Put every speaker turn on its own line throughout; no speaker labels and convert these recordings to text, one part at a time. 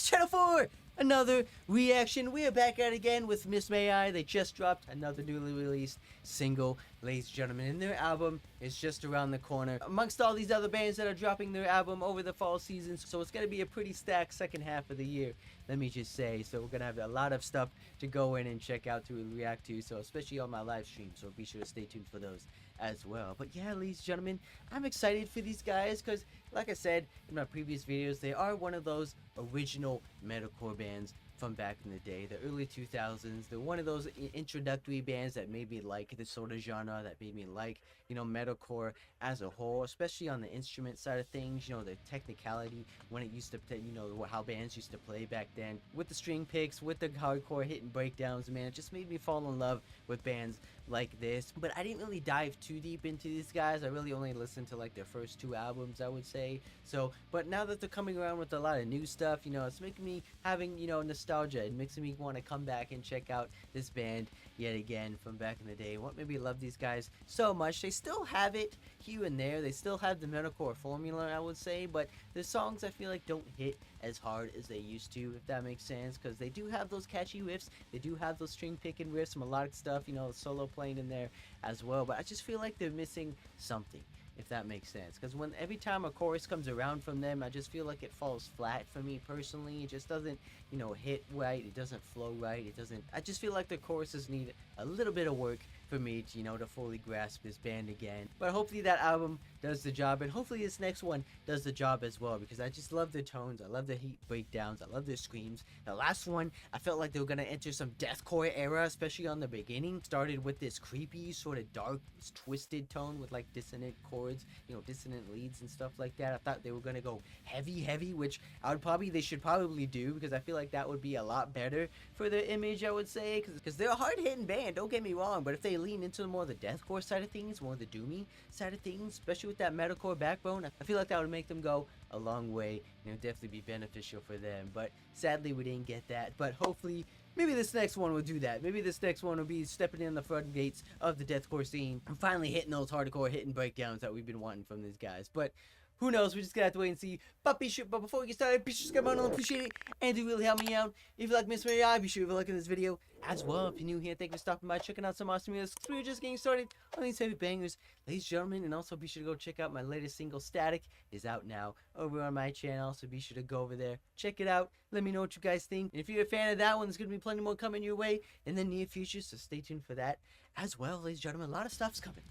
channel for another reaction. We are back at it again with Miss May I. They just dropped another newly released single, ladies and gentlemen, and their album is just around the corner amongst all these other bands that are dropping their album over the fall season. So it's going to be a pretty stacked second half of the year, let me just say. So we're going to have a lot of stuff to go in and check out to react to, so especially on my live stream, so be sure to stay tuned for those as well. But yeah, ladies and gentlemen, I'm excited for these guys because, like I said in my previous videos, they are one of those original metalcore bands from back in the day, the early 2000s. They're one of those introductory bands that made me like this sort of genre, that made me like, you know, metalcore as a whole, especially on the instrument side of things, you know, the technicality when it used to play, you know, how bands used to play back then with the string picks, with the hardcore hitting breakdowns. Man, it just made me fall in love with bands like this. But I didn't really dive too deep into these guys. I really only listened to like their first two albums, I would say. So, but now that they're coming around with a lot of new stuff, you know, it's making me having, you know, nostalgia. It makes me want to come back and check out this band yet again from back in the day. What made me love these guys so much? They still have it here and there. They still have the metalcore formula, I would say, but the songs I feel like don't hit as hard as they used to, if that makes sense, because they do have those catchy riffs. They do have those string picking riffs, some melodic stuff, you know, solo playing in there as well, but I just feel like they're missing something, if that makes sense, because when every time a chorus comes around from them, I just feel like it falls flat for me personally. It just doesn't, you know, hit right. It doesn't flow right. It doesn't, I just feel like the choruses need a little bit of work for me to, you know, to fully grasp this band again. But hopefully that album does the job, and hopefully this next one does the job as well, because I just love their tones. I love the heat breakdowns. I love their screams. The last one, I felt like they were gonna enter some deathcore era, especially on the beginning. Started with this creepy, sort of dark, twisted tone with like dissonant chords, you know, dissonant leads and stuff like that. I thought they were gonna go heavy, which they should probably do, because I feel like that would be a lot better for their image, I would say, because they're a hard-hitting band, don't get me wrong, but if they lean into more of the deathcore side of things, more of the doomy side of things, especially with that metalcore backbone, I feel like that would make them go a long way, you know, definitely be beneficial for them. But sadly we didn't get that, but hopefully maybe this next one will do that. Maybe this next one will be stepping in the front gates of the deathcore scene and finally hitting those hardcore hitting breakdowns that we've been wanting from these guys. But who knows? We just gotta have to wait and see. But before we get started, be sure to subscribe on, appreciate it, and to really help me out. If you like Miss Mary I, be sure to like this video as well. If you're new here, thank you for stopping by, checking out some awesome videos. We're just getting started on these heavy bangers, ladies and gentlemen. And also be sure to go check out my latest single, Static, is out now over on my channel. So be sure to go over there, check it out. Let me know what you guys think. And if you're a fan of that one, there's gonna be plenty more coming your way in the near future. So stay tuned for that as well, ladies and gentlemen. A lot of stuff's coming.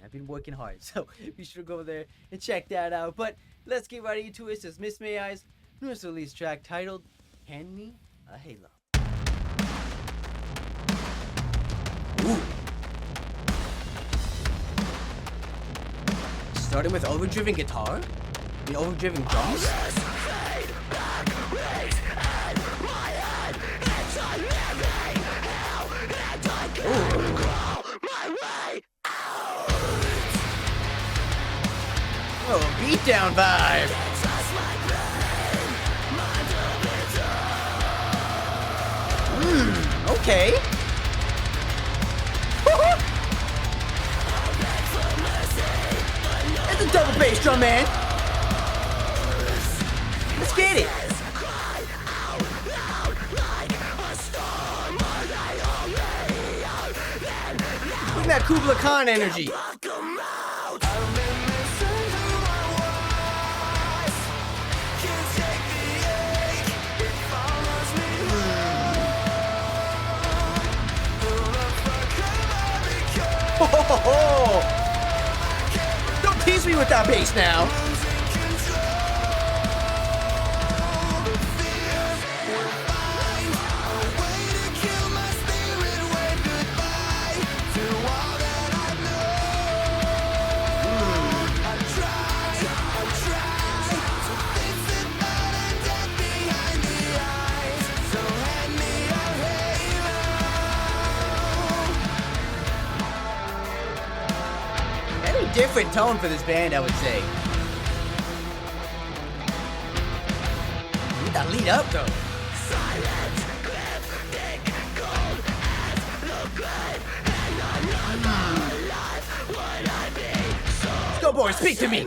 I've been working hard, so be sure to go there and check that out. But let's get right into it. This is Miss May I's newest release track titled Hand Me a Halo. Ooh. Starting with overdriven guitar? I mean, overdriven drums? Oh, beatdown vibe. Okay. That's a double bass drum, man. Let's get it. Look at that Kubla Khan energy. Don't tease me with that bass now. Different tone for this band, I would say. Need that lead up though. Let's go, boys, speak to me.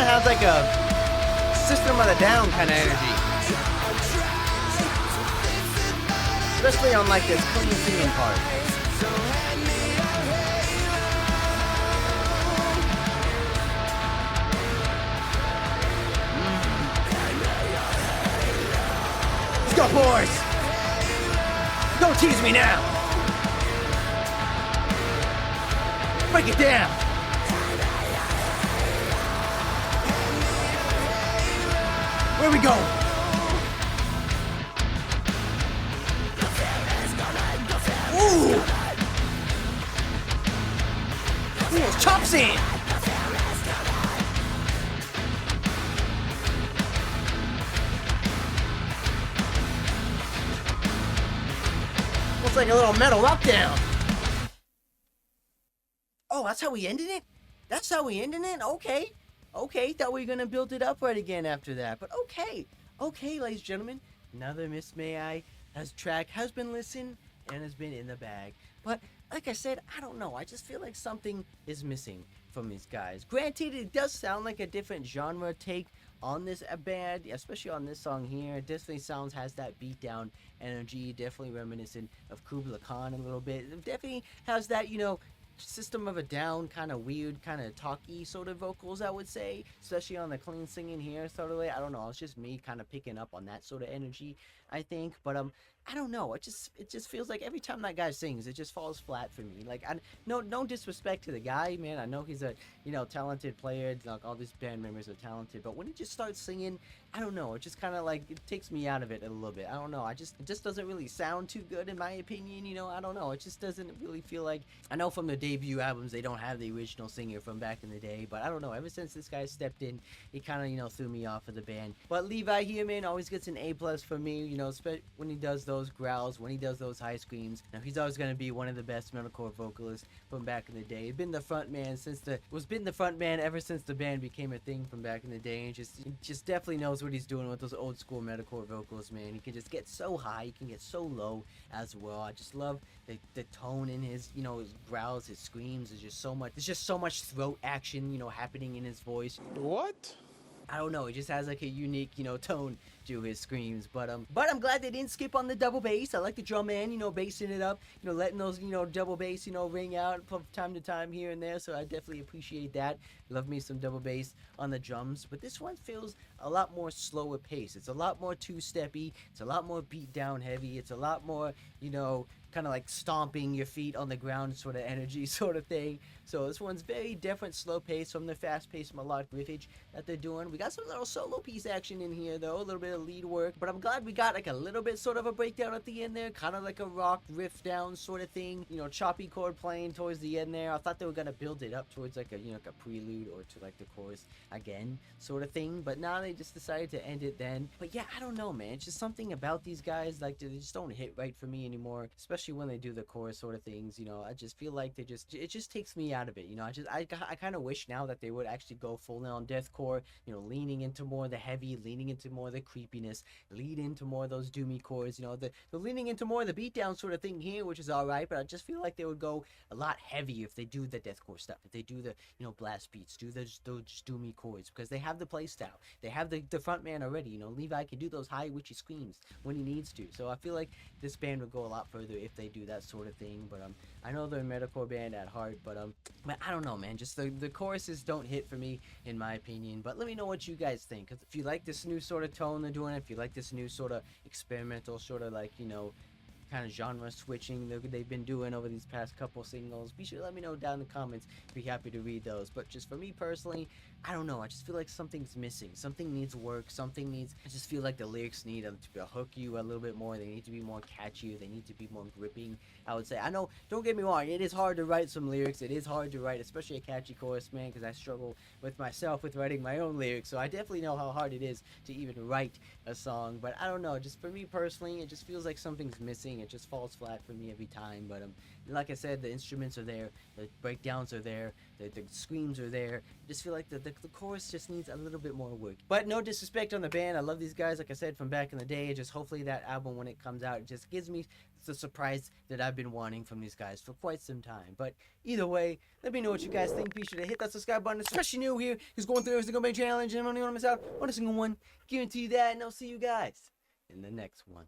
of has like a System of a Down kind of energy, especially on like this clean singing part. Let's go, boys! Don't tease me now! Break it down! Where we going? Ooh! Ooh, chops in! Looks like a little metal lockdown. Oh, that's how we ended it? That's how we ended it? Okay. Okay, thought we were gonna build it up right again after that. But okay. Okay, ladies and gentlemen. Another Miss May I track has been listened and has been in the bag. But like I said, I don't know. I just feel like something is missing from these guys. Granted, it does sound like a different genre take on this band, especially on this song here. It definitely has that beatdown energy, definitely reminiscent of Kubla Khan a little bit. It definitely has that, System of a Down kind of weird, kind of talky sort of vocals, I would say, especially on the clean singing here, sort of. I don't know, it's just me kind of picking up on that sort of energy, I think. But I don't know, it just feels like every time that guy sings, it just falls flat for me. Like, no disrespect to the guy, man. I know he's a talented player, like all these band members are talented, but when he just starts singing, I don't know, it just kind of like it takes me out of it a little bit. I don't know, it just doesn't really sound too good in my opinion. I don't know, it just doesn't really feel like. I know from the debut albums they don't have the original singer from back in the day, but I don't know, ever since this guy stepped in, he kind of threw me off of the band. But Levi here, man, always gets an A+ for me, when he does those growls, when he does those high screams. Now he's always going to be one of the best metalcore vocalists from back in the day. He's been the front man ever since the band became a thing from back in the day, and just definitely knows what he's doing with those old school metalcore vocals, man. He can just get so high, he can get so low as well. I just love the tone in his his growls, his screams. There's just so much throat action happening in his voice.
What?
I don't know, it just has like a unique, tone to his screams. But I'm glad they didn't skip on the double bass. I like the drum man, bassing it up, letting those, double bass, ring out from time to time here and there. So I definitely appreciate that. Love me some double bass on the drums. But this one feels a lot more slower pace. It's a lot more two-steppy. It's a lot more beat down heavy. It's a lot more, kind of like stomping your feet on the ground sort of energy sort of thing. So this one's very different, slow pace from the fast-paced melodic riffage that they're doing. We got some little solo piece action in here though, a little bit of lead work, but I'm glad we got like a little bit sort of a breakdown at the end there, kind of like a rock riff down sort of thing, choppy chord playing towards the end there. I thought they were gonna build it up towards like a like a prelude or to like the chorus again sort of thing, but now they just decided to end it then. But yeah, I don't know, man, it's just something about these guys, like they just don't hit right for me anymore, especially when they do the chorus sort of things. I just feel like it just takes me out of it. I kind of wish now that they would actually go full on deathcore, leaning into more of the heavy, leaning into more of the creepiness, lead into more of those doomy chords, the leaning into more of the beatdown sort of thing here, which is alright, but I just feel like they would go a lot heavy if they do the deathcore stuff, if they do the, blast beats, do those doomy chords, because they have the play style, they have the front man already. Levi can do those high witchy screams when he needs to, so I feel like this band would go a lot further if they do that sort of thing. But I know they're a metalcore band at heart, but I don't know, man, just the choruses don't hit for me in my opinion. But let me know what you guys think, because if you like this new sort of tone they're doing, if you like this new sort of experimental sort of like kind of genre switching they've been doing over these past couple singles, be sure to let me know down in the comments. Be happy to read those. But just for me personally, I don't know, I just feel like something's missing, something needs work, I just feel like the lyrics need to hook you a little bit more. They need to be more catchy, they need to be more gripping, I would say. I know, don't get me wrong, it is hard to write some lyrics, it is hard to write especially a catchy chorus, man, because I struggle with myself with writing my own lyrics, so I definitely know how hard it is to even write a song. But I don't know, just for me personally, it just feels like something's missing. It just falls flat for me every time. But like I said, the instruments are there, the breakdowns are there, the screams are there. I just feel like the chorus just needs a little bit more work. But no disrespect on the band. I love these guys, like I said, from back in the day. Just hopefully that album, when it comes out, it just gives me the surprise that I've been wanting from these guys for quite some time. But either way, let me know what you guys think. Be sure to hit that subscribe button, especially new here, who's going through every single big challenge and I don't want to miss out on a single one. Guarantee you that, and I'll see you guys in the next one.